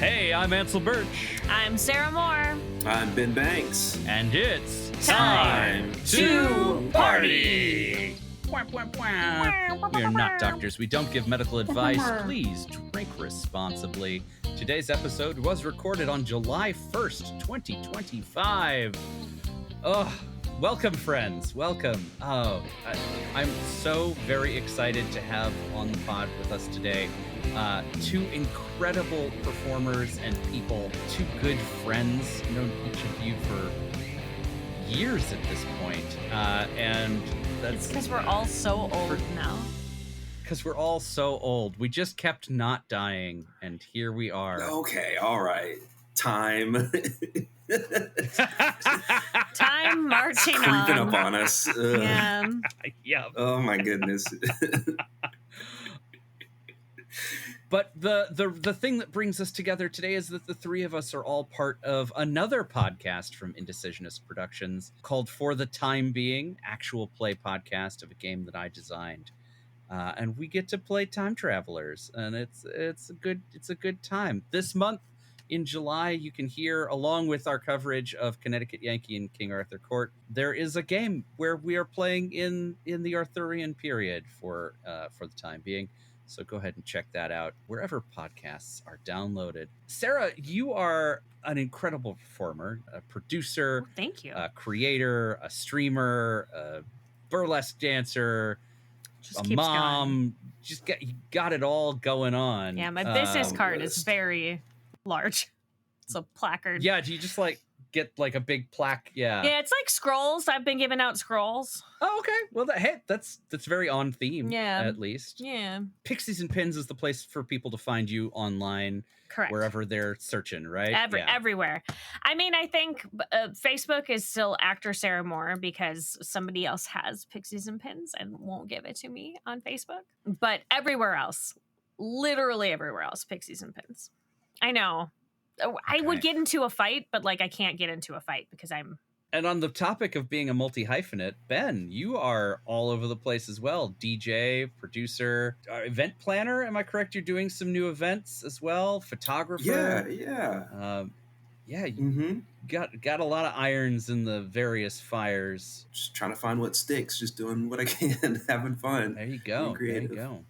Hey, I'm Ansel Burch. I'm Sarah Moore. I'm Ben Banks. And it's Time to party! We are not doctors. We don't give medical advice. Please drink responsibly. Today's episode was recorded on July 1st, 2025. Welcome, friends. Welcome. I'm so very excited to have on the pod with us today two incredible performers and people, two good friends, known each of you for years at this point. And that's because we're all so old now. Because we're all so old. We just kept not dying, and here we are. Okay, all right. Time. Time marching Creeping on. up on us. Ugh. Yeah. Yeah. Oh my goodness. But the thing that brings us together today is that the three of us are all part of another podcast from Indecisionist Productions called For the Time Being, actual play podcast of a game that I designed. And we get to play time travelers, and it's a good time. This month in July, you can hear, along with our coverage of Connecticut, Yankee, and King Arthur Court, there is a game where we are playing in the Arthurian period for the time being. So go ahead and check that out wherever podcasts are downloaded. Sarah, you are an incredible performer, a producer, Thank you. a creator, a streamer, a burlesque dancer, Just a keeps mom. You got it all going on. Yeah, my business card is list. very large. It's a placard. Yeah, do you just get a big plaque? Yeah. Yeah, it's like scrolls. I've been giving out scrolls. Oh, okay. Well, that's very on theme. Yeah. At least. Yeah. Pixies and Pins is the place for people to find you online, Correct. wherever they're searching, right? Everywhere. I mean, I think Facebook is still actor Sarah Moore because somebody else has Pixies and Pins and won't give it to me on Facebook. But everywhere else, literally everywhere else, Pixies and Pins. I know. I would get into a fight, but I can't get into a fight because I'm... And on the topic of being a multi-hyphenate, Ben, you are all over the place as well. DJ, producer, event planner. Am I correct? You're doing some new events as well. Photographer. Yeah. You got a lot of irons in the various fires. Just trying to find what sticks. Just doing what I can. Having fun. There you go. Being creative. There you go.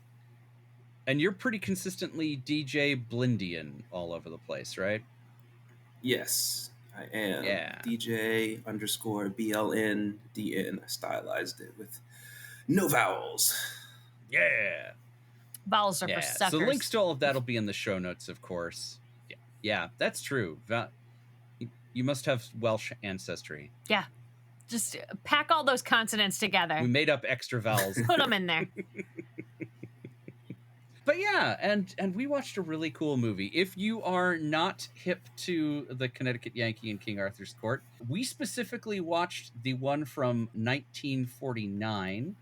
And you're pretty consistently DJ Blindian all over the place, right? Yes, I am. Yeah. DJ_BLNDN. I stylized it with no vowels. Yeah. Vowels are for suckers. So links to all of that will be in the show notes, of course. Yeah, that's true. You must have Welsh ancestry. Yeah. Just pack all those consonants together. We made up extra vowels. Put them in there. But yeah, and we watched a really cool movie. If you are not hip to the Connecticut Yankee and King Arthur's Court, we specifically watched the one from 1949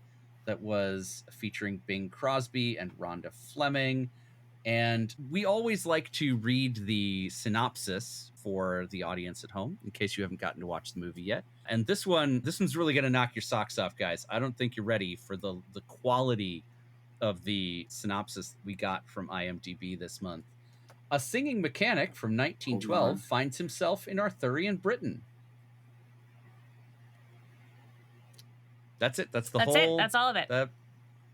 that was featuring Bing Crosby and Rhonda Fleming. And we always like to read the synopsis for the audience at home, in case you haven't gotten to watch the movie yet. And this one's really going to knock your socks off, guys. I don't think you're ready for the quality of the synopsis we got from IMDb this month. A singing mechanic from 1912 finds himself in Arthurian Britain. That's it. That's it. That's all of it.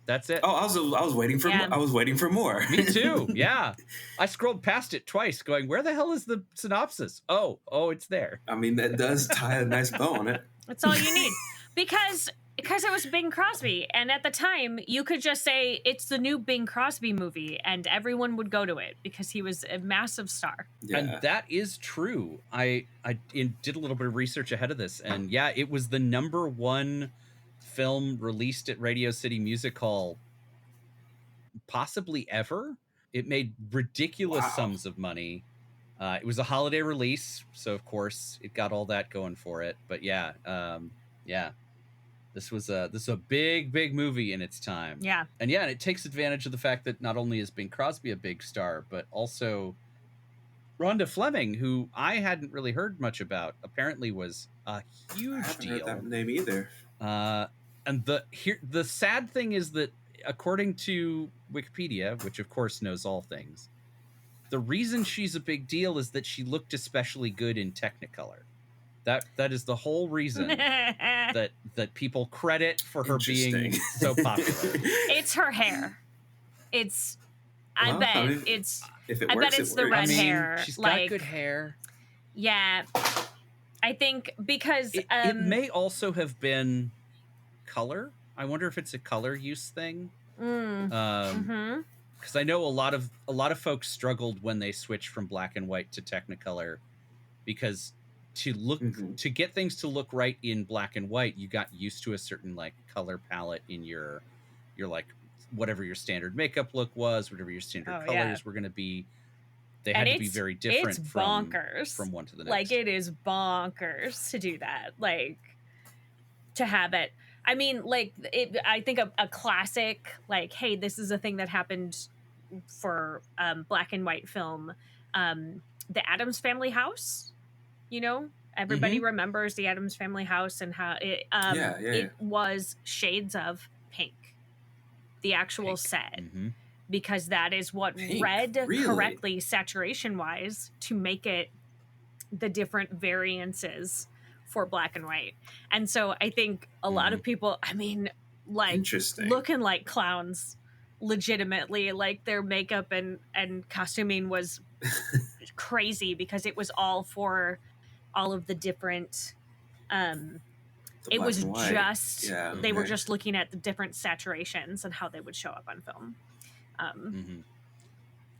That's it. Oh, I was waiting for I was waiting for more. Me too. Yeah. I scrolled past it twice going, where the hell is the synopsis? Oh, it's there. I mean, that does tie a nice bow on it. That's all you need. Because it was Bing Crosby. And at the time, you could just say, it's the new Bing Crosby movie. And everyone would go to it because he was a massive star. Yeah. And that is true. I did a little bit of research ahead of this. And yeah, it was the #1 film released at Radio City Music Hall possibly ever. It made ridiculous sums of money. It was a holiday release. So, of course, it got all that going for it. But yeah. This was a big movie in its time. Yeah. And yeah, it takes advantage of the fact that not only is Bing Crosby a big star, but also Rhonda Fleming, who I hadn't really heard much about, apparently was a huge I haven't deal. heard that name either. And the sad thing is that according to Wikipedia, which of course knows all things, The reason she's a big deal is that she looked especially good in Technicolor. That is the whole reason that people credit for her being so popular. It's her hair. It's I Well, bet I mean, it's if it I works, bet it's it the works. red I mean, hair. she's like, got good hair. Yeah. I think because it may also have been color. I wonder if it's a color use thing. Because I know a lot of folks struggled when they switched from black and white to Technicolor, because to get things to look right in black and white, you got used to a certain like color palette in your like whatever your standard makeup look was, whatever your standard colors were going to be. They had to be very different from one to the next. Like, it is bonkers to do that. Like, to have it. I mean, like, I think a classic, like, hey, this is a thing that happened for black and white film. The Addams Family House, you know? Everybody remembers the Addams Family House and how it it was shades of pink. The actual set. Because that is what read correctly saturation-wise to make it the different variances for black and white. And so I think a lot of people, I mean, like, looking like clowns, legitimately, like their makeup and costuming was crazy because it was all for all of the different it was just they were just looking at the different saturations and how they would show up on film.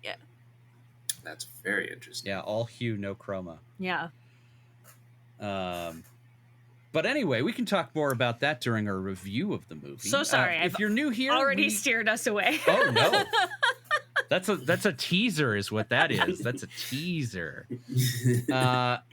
Yeah, that's very interesting. Yeah, all hue, no chroma. Yeah. But anyway, we can talk more about that during our review of the movie. So sorry, if you're new here, already steered us away. Oh no, that's a teaser, is what that is. That's a teaser.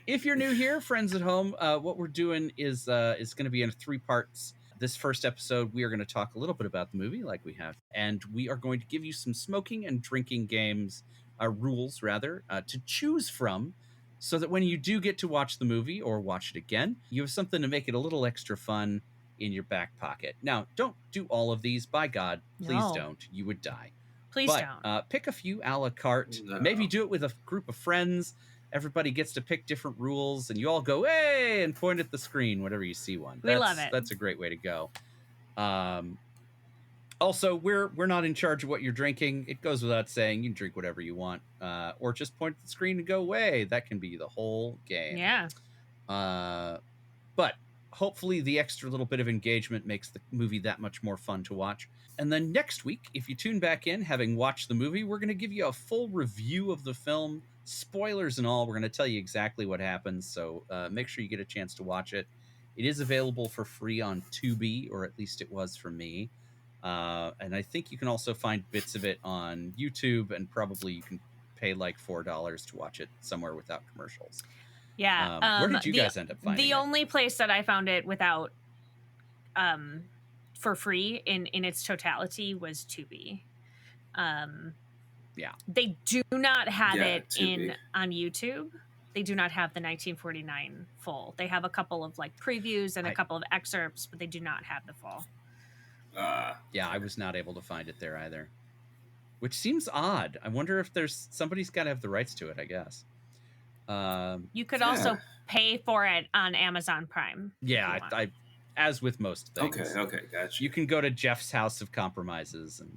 If you're new here, friends at home, what we're doing is going to be in 3 parts. This first episode, we are going to talk a little bit about the movie, like we have, and we are going to give you some smoking and drinking games, rules rather, to choose from, so that when you do get to watch the movie or watch it again, you have something to make it a little extra fun in your back pocket. Now, don't do all of these. By God, please don't. You would die. Please don't. Pick a few a la carte. No. Maybe do it with a group of friends. Everybody gets to pick different rules, and you all go, hey, and point at the screen whenever you see one. We love it. That's a great way to go. Also, we're not in charge of what you're drinking. It goes without saying. You can drink whatever you want, or just point at the screen and go away. That can be the whole game. Yeah. But hopefully the extra little bit of engagement makes the movie that much more fun to watch. And then next week, if you tune back in, having watched the movie, we're going to give you a full review of the film, spoilers and all. We're going to tell you exactly what happens, so make sure you get a chance to watch it. It is available for free on Tubi, or at least it was for me. And I think you can also find bits of it on YouTube, and probably you can pay like $4 to watch it somewhere without commercials. Yeah. Where did you guys end up finding it? The only place that I found it without for free in its totality was Tubi. Yeah. They do not have it on YouTube. They do not have the 1949 full. They have a couple of like previews and a couple of excerpts, but they do not have the full. Yeah, I was not able to find it there either, which seems odd. I wonder if somebody's got to have the rights to it, I guess. You could also pay for it on Amazon Prime. Yeah, I as with most things. Okay, gotcha. You can go to Jeff's House of Compromises and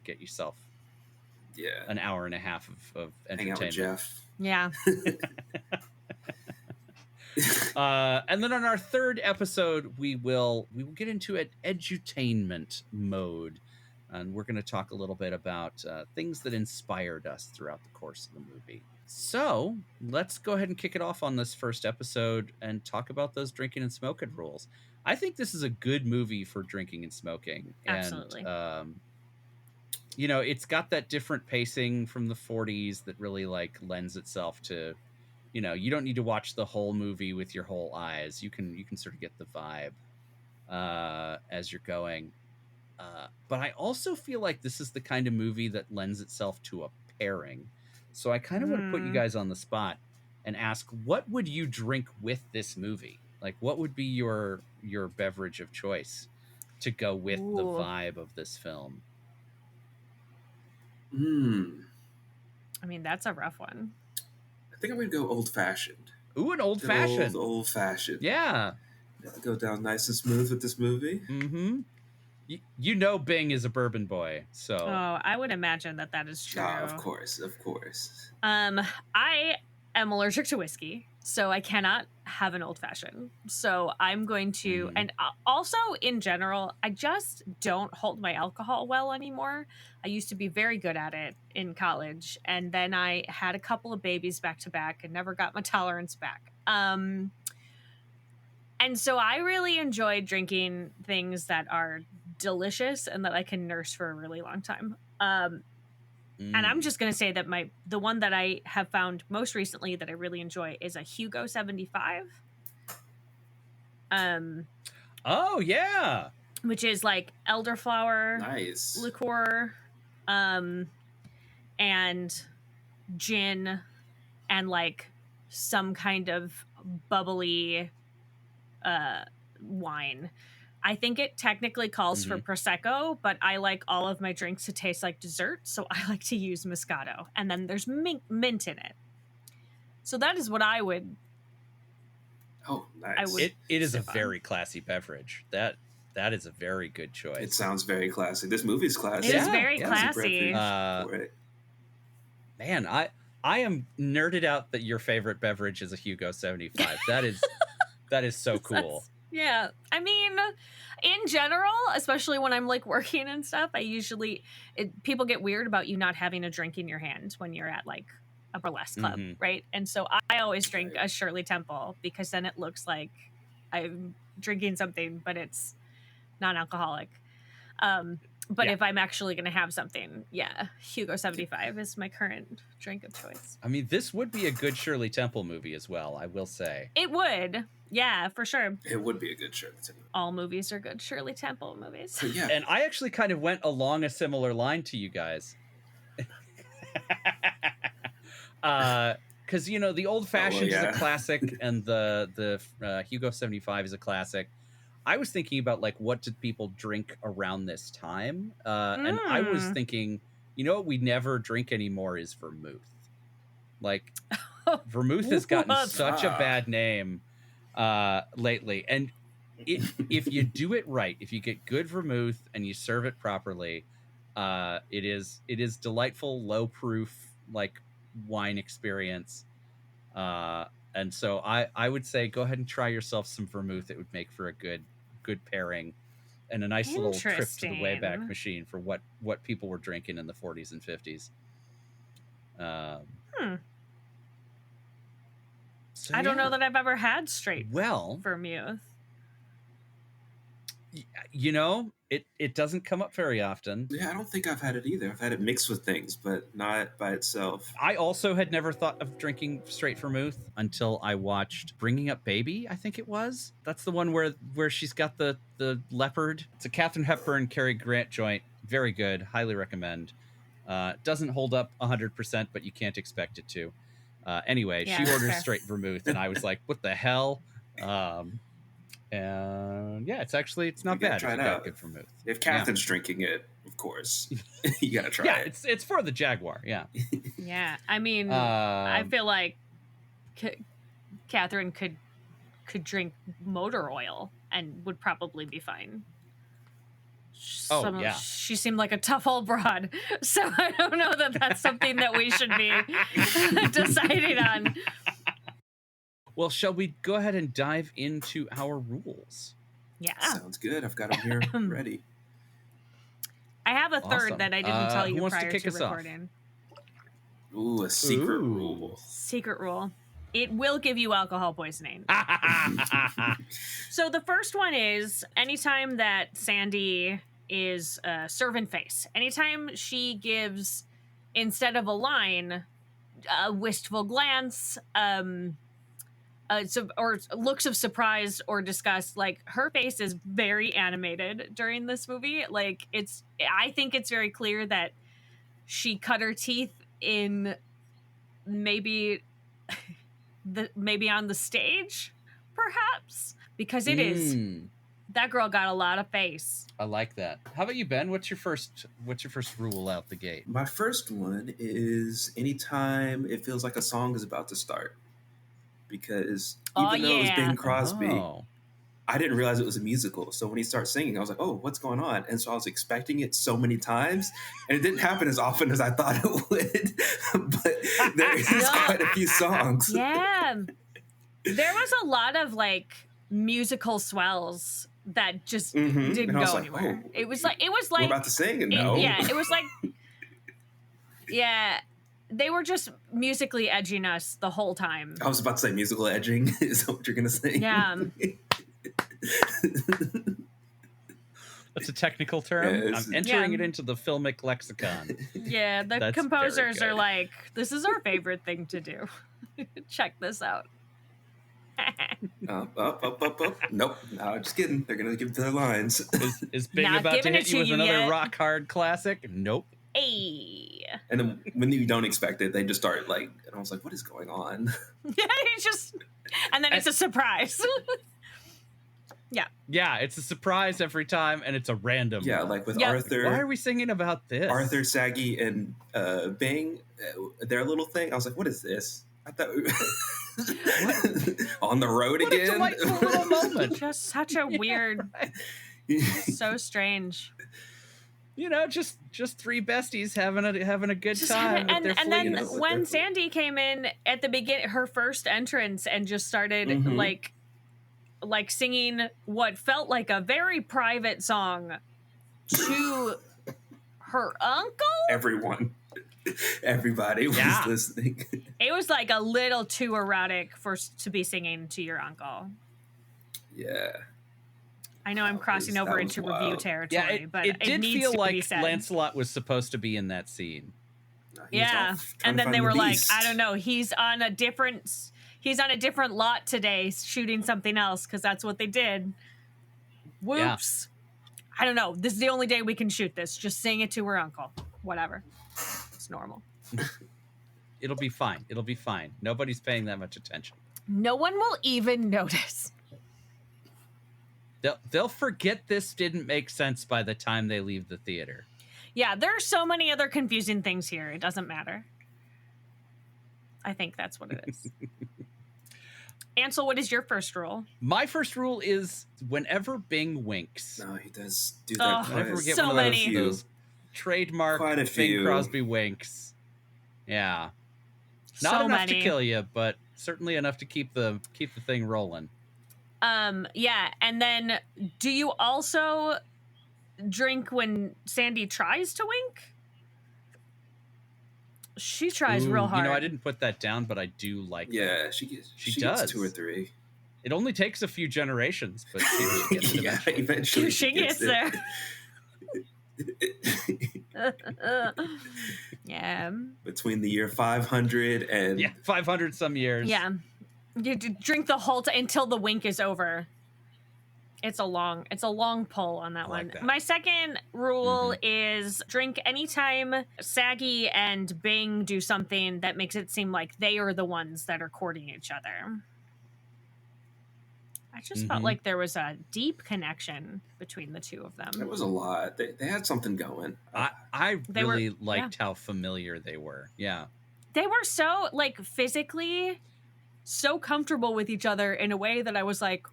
get yourself an hour and a half of entertainment. Hang out with Jeff. Yeah. And then on our 3rd episode, we will get into an edutainment mode, and we're going to talk a little bit about things that inspired us throughout the course of the movie. So let's go ahead and kick it off on this first episode and talk about those drinking and smoking rules. I think this is a good movie for drinking and smoking. Absolutely. And, it's got that different pacing from the 40s that really like lends itself to, you don't need to watch the whole movie with your whole eyes. You can sort of get the vibe as you're going. But I also feel like this is the kind of movie that lends itself to a pairing. So I kind of want to put you guys on the spot and ask, what would you drink with this movie? Like, what would be your beverage of choice to go with the vibe of this film? I mean, that's a rough one. I think I'm going to go old-fashioned. Ooh, an old-fashioned. Old-fashioned. Yeah. Go down nice and smooth with this movie. Mm-hmm. You know Bing is a bourbon boy, so... Oh, I would imagine that is true. Of course. I am allergic to whiskey, so I cannot have an old-fashioned. So I'm going to... And also, in general, I just don't hold my alcohol well anymore. I used to be very good at it in college, and then I had a couple of babies back-to-back and never got my tolerance back. And so I really enjoy drinking things that are delicious and that I can nurse for a really long time. And I'm just going to say that the one that I have found most recently that I really enjoy is a Hugo 75. Oh, yeah. Which is like elderflower nice liqueur, and gin and like some kind of bubbly wine. I think it technically calls for Prosecco, but I like all of my drinks to taste like dessert, so I like to use Moscato. And then there's mint in it. So that is what I would... Oh, nice. It is a very classy beverage. That is a very good choice. It sounds very classy. This movie's classy. It is very classy. Man, I am nerded out that your favorite beverage is a Hugo 75. That is so cool. Yeah. I mean, in general, especially when I'm like working and stuff, people get weird about you not having a drink in your hand when you're at like a burlesque club, right? And so I always drink a Shirley Temple because then it looks like I'm drinking something, but it's non-alcoholic. But if I'm actually going to have something, Hugo 75 is my current drink of choice. I mean, this would be a good Shirley Temple movie as well, I will say. It would. Yeah, for sure. It would be a good Shirley Temple. All movies are good Shirley Temple movies. But yeah. And I actually kind of went along a similar line to you guys. Because, the Old Fashioned is a classic and the Hugo 75 is a classic. I was thinking about, like, what did people drink around this time? And I was thinking, what we never drink anymore is vermouth. Like, vermouth has gotten such a bad name lately. And if you do it right, if you get good vermouth and you serve it properly, it is delightful, low-proof, like, wine experience. And so I would say go ahead and try yourself some vermouth. It would make for a good pairing and a nice little trip to the Wayback Machine for what people were drinking in the 40s and 50s. So, I don't know that I've ever had straight vermouth. It doesn't come up very often. Yeah, I don't think I've had it either. I've had it mixed with things, but not by itself. I also had never thought of drinking straight vermouth until I watched Bringing Up Baby, I think it was. That's the one where she's got the leopard. It's a Katharine Hepburn, Cary Grant joint. Very good. Highly recommend. Doesn't hold up 100%, but you can't expect it to. Anyway, she orders straight vermouth, and I was like, what the hell? And it's not bad. Try it out. Good vermouth. If Catherine's drinking it, of course, you gotta try it. Yeah, it's for the Jaguar. Yeah. Yeah, I mean, I feel like Catherine could drink motor oil and would probably be fine. She seemed like a tough old broad, so I don't know that that's something that we should be deciding on. Well, shall we go ahead and dive into our rules? Yeah. Sounds good. I've got them here ready. I have a third that I didn't tell you prior to recording. Ooh, a secret rule. Secret rule. It will give you alcohol poisoning. So the first one is anytime that Sandy is servant face, anytime she gives, instead of a line, a wistful glance, or looks of surprise or disgust, like her face is very animated during this movie. Like I think it's very clear that she cut her teeth in maybe on the stage, perhaps, because it is That girl got a lot of face. I like that. How about you, Ben? What's your first rule out the gate? My first one is anytime it feels like a song is about to start. Because even though it was Bing Crosby, I didn't realize it was a musical. So when he starts singing, I was like, oh, what's going on? And so I was expecting it so many times. And it didn't happen as often as I thought it would. But there is quite a few songs. Yeah. There was a lot of like musical swells that just didn't go anywhere. Oh, it was like we're about to sing, and no. It was like they were just musically edging us the whole time. I was about to say musical edging. Is that what you're gonna say? Yeah. That's a technical term. Yeah, I'm entering it into the filmic lexicon. Yeah, the composers are like, this is our favorite thing to do. Check this out. Up. Nope. No, just kidding. They're gonna give it to their lines. Is Bing about to hit you with another rock hard classic? Nope. Hey. And then when you don't expect it, they just start like, and I was like, what is going on? Yeah, it's just, and then it's a surprise. Yeah, it's a surprise every time, and it's a random. Yeah, like with Arthur. Why are we singing about this? Arthur, Saggy, and Bing, their little thing. I was like, what is this? I thought on the road what again. What a delightful little moment. Just such a weird, so strange. You know, just three besties having a good time. And then when Sandy came in at the beginning, her first entrance, and just started like singing what felt like a very private song to her uncle. Everybody was listening. It was like a little too erotic to be singing to your uncle. Yeah. I know I'm crossing over into review territory, but it did needs feel to like be said. Lancelot was supposed to be in that scene. Yeah, and then they were like, I don't know, he's on a different lot today shooting something else because that's what they did. Whoops. Yeah. I don't know. This is the only day we can shoot this. Just sing it to her uncle. Whatever. It's normal. It'll be fine. Nobody's paying that much attention. No one will even notice. They'll forget this didn't make sense by the time they leave the theater. Yeah, there are so many other confusing things here. It doesn't matter. I think that's what it is. Ansel, what is your first rule? My first rule is whenever Bing winks. No, he does do that. Never get so one many. of those trademark Bing Crosby winks. Yeah. Not enough to kill you, but certainly enough to keep the thing rolling. Yeah, and then do you also drink when Sandy tries to wink? She tries real hard. You know, I didn't put that down, but I do like that. Yeah, she does. Gets 2 or 3. It only takes a few generations, but she gets it eventually. She gets there. Yeah. Between the year 500 and 500 some years. Yeah. You drink the whole time until the wink is over. It's a long pull on that one. My second rule is drink anytime Saggy and Bing do something that makes it seem like they are the ones that are courting each other. I just felt like there was a deep connection between the two of them. There was a lot. They had something going. I really liked how familiar they were. Yeah. They were so, like, physically so comfortable with each other in a way that I was like,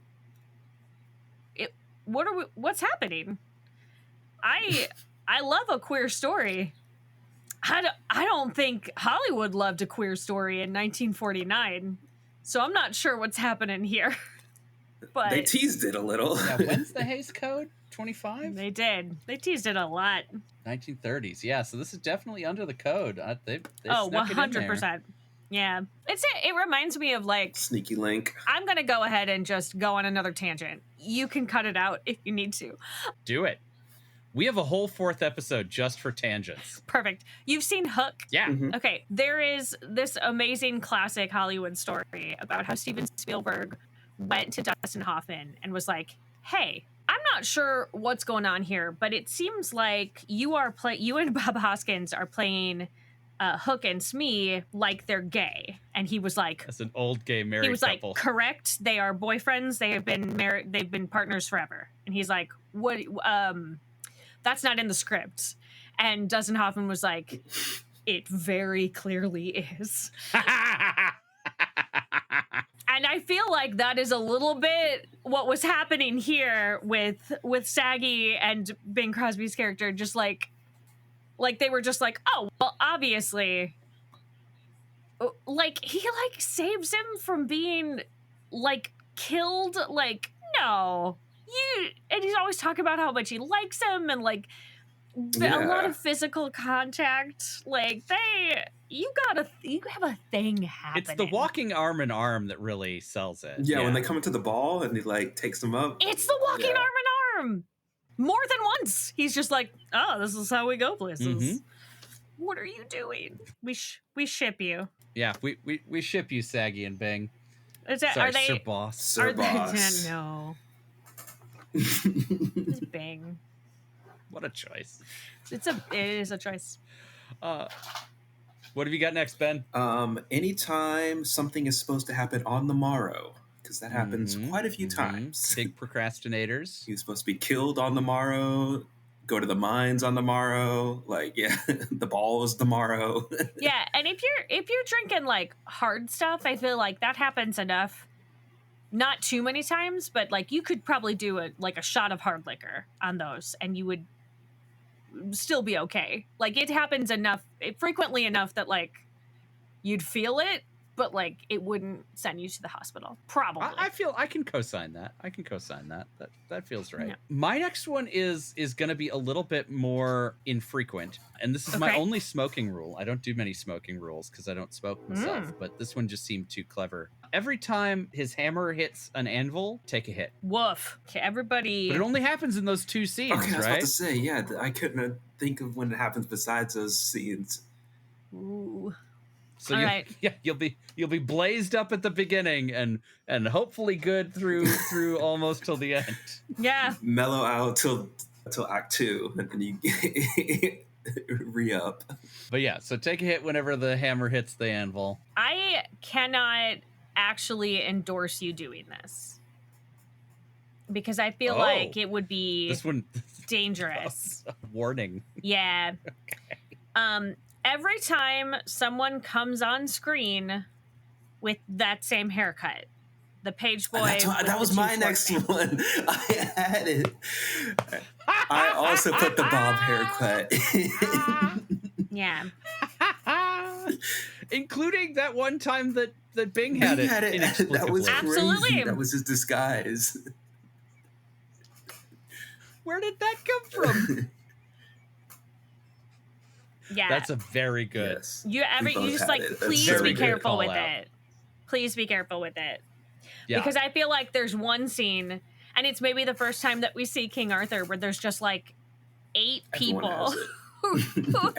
what's happening? I love a queer story. I don't think Hollywood loved a queer story in 1949, so I'm not sure what's happening here. But they teased it a little. Yeah, when's the Hays Code? 25? They did. They teased it a lot. 1930s. Yeah, so this is definitely under the code. They 100%. Yeah. It reminds me of, like, Sneaky Link. I'm going to go ahead and just go on another tangent. You can cut it out if you need to. Do it. We have a whole 4th episode just for tangents. Perfect. You've seen Hook? Yeah. Okay. There is this amazing classic Hollywood story about how Steven Spielberg went to Dustin Hoffman and was like, hey, I'm not sure what's going on here, but it seems like you and Bob Hoskins are playing Hook and Smee like they're gay. And he was like, "That's an old gay married he was couple." Like, correct. They are boyfriends. They have been married. They've been partners forever. And he's like, what? That's not in the script. And Dustin Hoffman was like, it very clearly is. And I feel like that is a little bit what was happening here with Saggy and Bing Crosby's character. Just like they were just like, oh, well, obviously, like he like saves him from being like killed. Like, no, and he's always talking about how much he likes him and like a lot of physical contact. Like you have a thing happening. It's the walking arm in arm that really sells it. Yeah, when they come into the ball and he like takes them up. It's the walking arm in arm. More than once. He's just like, oh, this is how we go places. Mm-hmm. What are you doing? We ship you. Yeah, we ship you, Saggy and Bing. Are they Sir Boss? Sir Boss. No. Bing. What a choice. It is a choice. What have you got next, Ben? Anytime something is supposed to happen on the morrow, because that happens quite a few times. Big procrastinators. He was supposed to be killed on the morrow, go to the mines on the morrow, like, yeah, the ball is the morrow. Yeah, and if you're drinking like hard stuff, I feel like that happens enough. Not too many times, but like you could probably do a shot of hard liquor on those and you would still be okay. Like it happens frequently enough that like you'd feel it, but like it wouldn't send you to the hospital. Probably. I feel I can co-sign that. That feels right. Yeah. My next one is going to be a little bit more infrequent, and this is my only smoking rule. I don't do many smoking rules because I don't smoke myself, but this one just seemed too clever. Every time his hammer hits an anvil, take a hit. Woof. Okay, everybody. But it only happens in those two scenes, right? I was about to say, yeah, I couldn't think of when it happens besides those scenes. Ooh. So you'll be blazed up at the beginning and hopefully good through almost till the end. Yeah. Mellow out till Act 2, and then you re-up. But yeah, so take a hit whenever the hammer hits the anvil. I cannot actually endorse you doing this because I feel like it would be dangerous. Warning. Yeah. Okay. Every time someone comes on screen with that same haircut, the page boy. That was my next one. I had it. I also put the bob haircut. Yeah. Including that one time that Bing had it. That was crazy. Absolutely. That was his disguise. Where did that come from? Yeah, that's a very good. Yes. You just like please be careful with it. Please be careful with it. Yeah. Because I feel like there's one scene, and it's maybe the first time that we see King Arthur, where there's just like 8 people who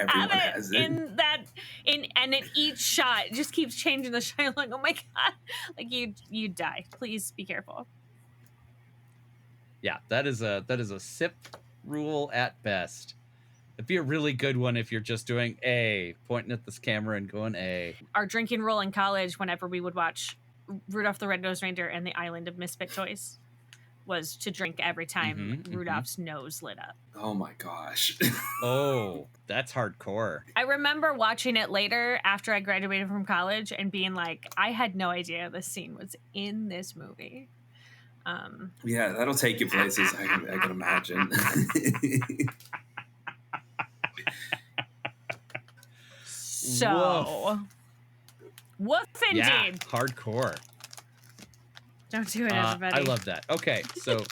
have it in that and in each shot it just keeps changing the shot. Like, oh my god, like you die. Please be careful. Yeah, that is a sip rule at best. It'd be a really good one if you're just doing A, pointing at this camera and going A. Our drinking rule in college, whenever we would watch Rudolph the Red-Nosed Reindeer and the Island of Misfit Toys, was to drink every time Rudolph's nose lit up. Oh my gosh. Oh, that's hardcore. I remember watching it later after I graduated from college and being like, I had no idea this scene was in this movie. Yeah, that'll take you places, I can imagine. So, woof indeed. Yeah, hardcore. Don't do it, everybody. I love that. Okay, so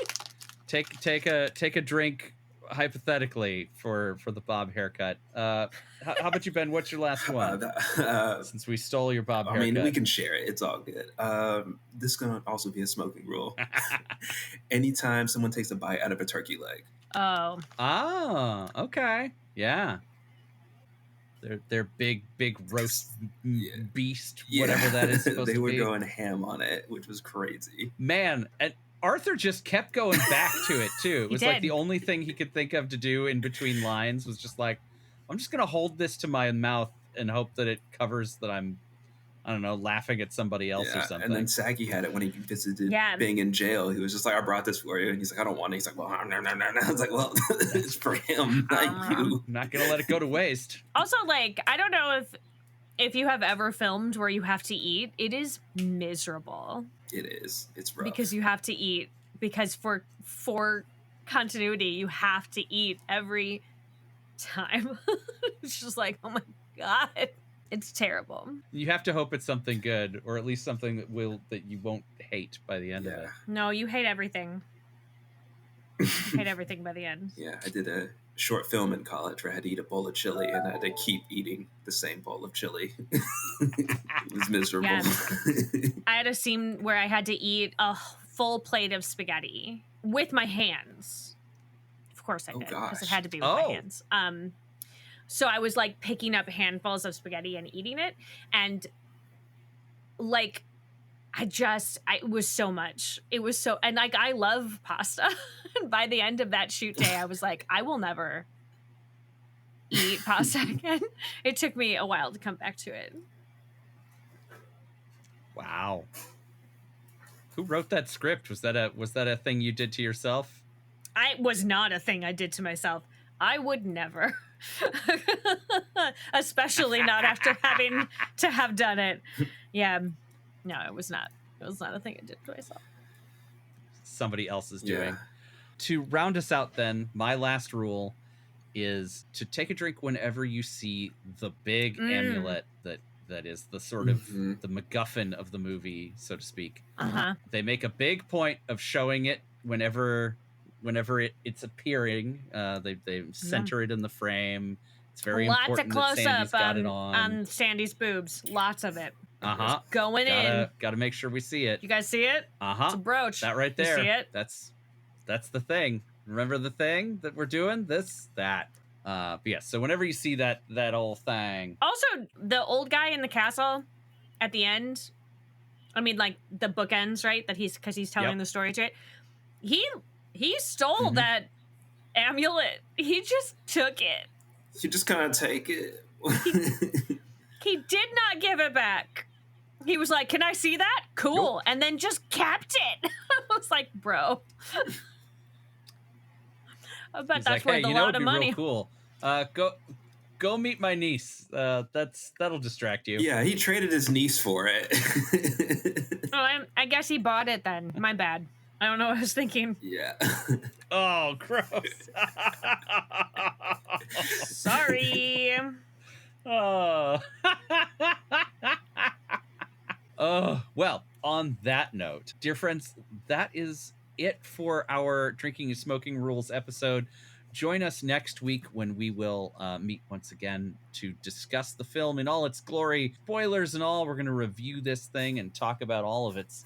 take a drink hypothetically for the bob haircut. How about you, Ben? What's your last one? Since we stole your bob haircut. I mean, we can share it. It's all good. This is going to also be a smoking rule. Anytime someone takes a bite out of a turkey leg. Oh. Oh, okay. Yeah. They're big roast beast, whatever that is supposed to be. They were going ham on it, which was crazy. Man, and Arthur just kept going back to it too. It was like the only thing he could think of to do in between lines was just like, I'm just gonna hold this to my mouth and hope that it covers that I'm I don't know, laughing at somebody else or something. And then Saggy had it when he visited being in jail. He was just like, I brought this for you. And he's like, I don't want it. He's like, well, no. I was like, well, it's for him, not you. Not going to let it go to waste. Also, like, I don't know if you have ever filmed where you have to eat. It is miserable. It is. It's rough. Because you have to eat. Because for continuity, you have to eat every time. It's just like, oh my God. It's terrible. You have to hope it's something good, or at least something that you won't hate by the end of it. No, you hate everything. You hate everything by the end. Yeah, I did a short film in college where I had to eat a bowl of chili, and I had to keep eating the same bowl of chili. It was miserable. Yeah. I had a scene where I had to eat a full plate of spaghetti with my hands. Of course I did, because it had to be with my hands. So I was like picking up handfuls of spaghetti and eating it. And like, it was so much. It was so, and like, I love pasta. And by the end of that shoot day, I was like, I will never eat pasta again. It took me a while to come back to it. Wow. Who wrote that script? Was that a thing you did to yourself? It was not a thing I did to myself. I would never. Especially not after having to have done it. Yeah. No, it was not. It was not a thing I did to myself. Somebody else is doing. To round us out then, my last rule is to take a drink whenever you see the big amulet that is the sort of the MacGuffin of the movie, so to speak. They make a big point of showing it whenever it's appearing. They center it in the frame. It's very important that Sandy's got it on Sandy's boobs. Lots of it. Just going in. Gotta make sure we see it. You guys see it? It's a brooch. That right there. You see it? That's the thing. Remember the thing that we're doing? That. But yeah, so whenever you see that old thing. Also, the old guy in the castle at the end, I mean, like, the bookends, right? That he's telling the story to it. He stole that amulet. He just took it. You just kind of take it. He did not give it back. He was like, can I see that? Cool. Nope. And then just kept it. I was like, bro. I bet that's worth a lot of money. Real cool. Go meet my niece. That'll distract you. Yeah, he traded his niece for it. I guess he bought it then. My bad. I don't know what I was thinking. Yeah. Oh, gross. Sorry. Oh. Oh, well, on that note, dear friends, that is it for our Drinking and Smoking Rules episode. Join us next week when we will meet once again to discuss the film in all its glory. Spoilers and all, we're going to review this thing and talk about all of its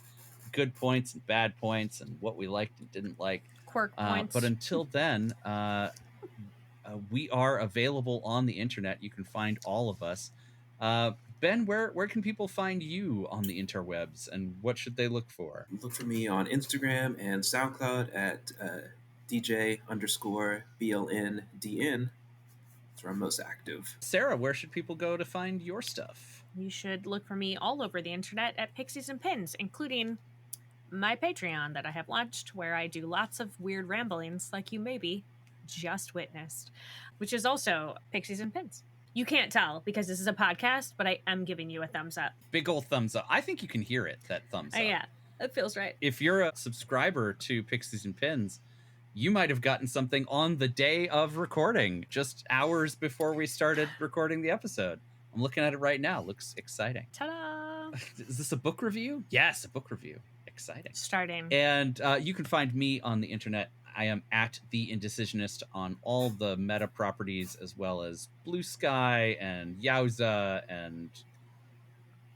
good points and bad points and what we liked and didn't like. Quirk points. But until then, we are available on the internet. You can find all of us. Ben, where can people find you on the interwebs, and what should they look for? Look for me on Instagram and SoundCloud at DJ_BLNDN. That's where I'm most active. Sarah, where should people go to find your stuff? You should look for me all over the internet at Pixies and Pins, including my Patreon that I have launched, where I do lots of weird ramblings like you maybe just witnessed, which is also Pixies and Pins. You can't tell because this is a podcast, but I am giving you a thumbs up. Big old thumbs up. I think you can hear it, that thumbs up. Yeah, that feels right. If you're a subscriber to Pixies and Pins, you might have gotten something on the day of recording, just hours before we started recording the episode. I'm looking at it right now. Looks exciting. Ta-da! Is this a book review? Yes, a book review. Exciting. Starting. And you can find me on the internet. I am at The Indecisionist on all the meta properties, as well as Blue Sky and Yowza and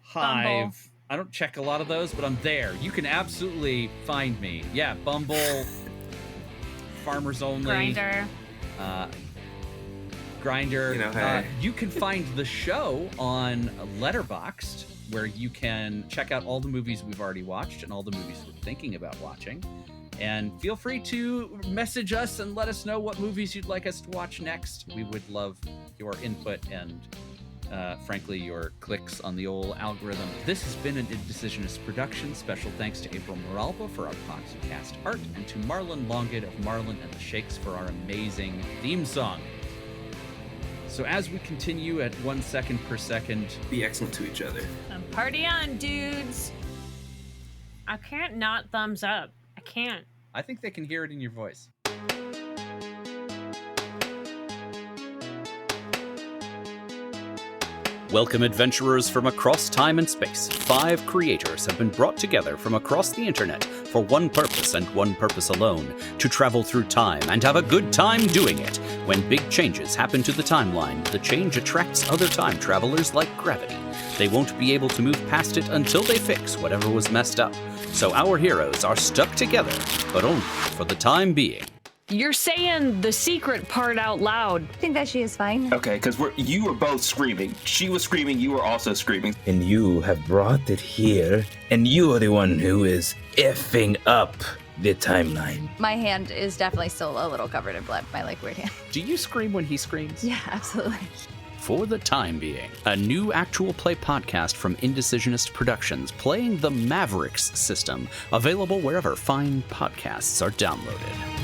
Hive. Bumble. I don't check a lot of those, but I'm there. You can absolutely find me. Yeah, Bumble, Farmers Only. Grindr. You know, hey. You can find the show on Letterboxd, where you can check out all the movies we've already watched and all the movies we're thinking about watching. And feel free to message us and let us know what movies you'd like us to watch next. We would love your input and frankly, your clicks on the old algorithm. This has been an Indecisionist production. Special thanks to April Moralba for our podcast art, and to Marlon Longid of Marlon and the Shakes for our amazing theme song. So as we continue at 1 second per second, be excellent to each other. Party on, dudes. I can't not thumbs up. I can't. I think they can hear it in your voice. Welcome, adventurers from across time and space. 5 creators have been brought together from across the internet for one purpose and one purpose alone: to travel through time and have a good time doing it. When big changes happen to the timeline, the change attracts other time travelers like gravity. They won't be able to move past it until they fix whatever was messed up. So our heroes are stuck together, but only for the time being. You're saying the secret part out loud. I think that she is fine. Okay, because you were both screaming. She was screaming, you were also screaming. And you have brought it here, and you are the one who is effing up the timeline. My hand is definitely still a little covered in blood, my weird hand. Do you scream when he screams? Yeah, absolutely. For the Time Being, a new actual play podcast from Indecisionist Productions, playing the Mavericks system, available wherever fine podcasts are downloaded.